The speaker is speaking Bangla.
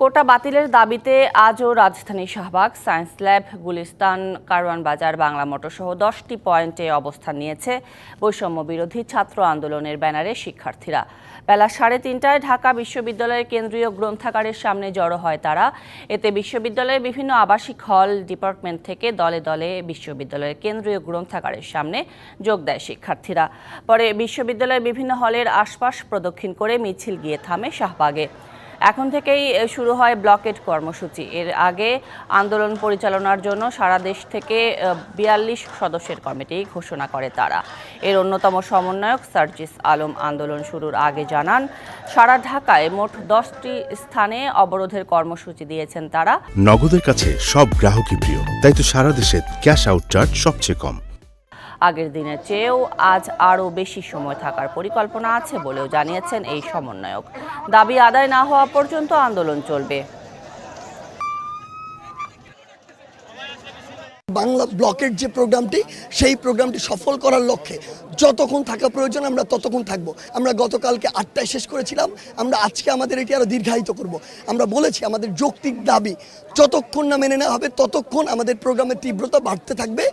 কোটা বাতিলের দাবিতে আজও রাজধানী শাহবাগ, সায়েন্স ল্যাব, গুলিস্তান, কারওয়ান বাজার, বাংলা মোটর সহ 10টি পয়েন্টে অবস্থান নিয়েছে বৈষম্য বিরোধী ছাত্র আন্দোলনের ব্যানারে শিক্ষার্থীরা। বেলা 3:30টায় ঢাকা বিশ্ববিদ্যালয়ের কেন্দ্রীয় গ্রন্থাগারের সামনে জড়ো হয় তারা। এতে বিশ্ববিদ্যালয়ের বিভিন্ন আবাসিক হল, ডিপার্টমেন্ট থেকে দলে দলে বিশ্ববিদ্যালয়ের কেন্দ্রীয় গ্রন্থাগারের সামনে যোগ দেয় শিক্ষার্থীরা। পরে বিশ্ববিদ্যালয়ের বিভিন্ন হলের আশপাশ প্রদক্ষিণ করে মিছিল গিয়ে থামে শাহবাগে। এখন থেকেই শুরু হয় ব্লকেড কর্মসূচি। এর আগে আন্দোলন পরিচালনার জন্য সারা দেশ থেকে 42 সদস্যের কমিটি ঘোষণা করে তারা। এর অন্যতম সমন্বয়ক সার্জিস আলম আন্দোলন শুরুর আগে জানান, সারা ঢাকায় মোট 10টি স্থানে অবরোধের কর্মসূচি দিয়েছেন তারা। নগদের কাছে সব গ্রাহকই প্রিয়, তাই তো সারা দেশে ক্যাশ আউট চার্জ সবচেয়ে কম। আগের দিনের চেয়েও আজ আরও বেশি সময় থাকার পরিকল্পনা আছে বলেও জানিয়েছেন এই সমন্বয়ক। দাবি আদায় না হওয়া পর্যন্ত আন্দোলন চলবে। বাংলা ব্লকের যে প্রোগ্রামটি, সেই প্রোগ্রামটি সফল করার লক্ষ্যে যতক্ষণ থাকা প্রয়োজন আমরা ততক্ষণ থাকব। আমরা গতকালকে 8টায় শেষ করেছিলাম, আমরা আজকে আমাদের এটি আরও দীর্ঘায়িত করব। আমরা বলেছি আমাদের যৌক্তিক দাবি যতক্ষণ না মেনে নেওয়া হবে ততক্ষণ আমাদের প্রোগ্রামের তীব্রতা বাড়তে থাকবে।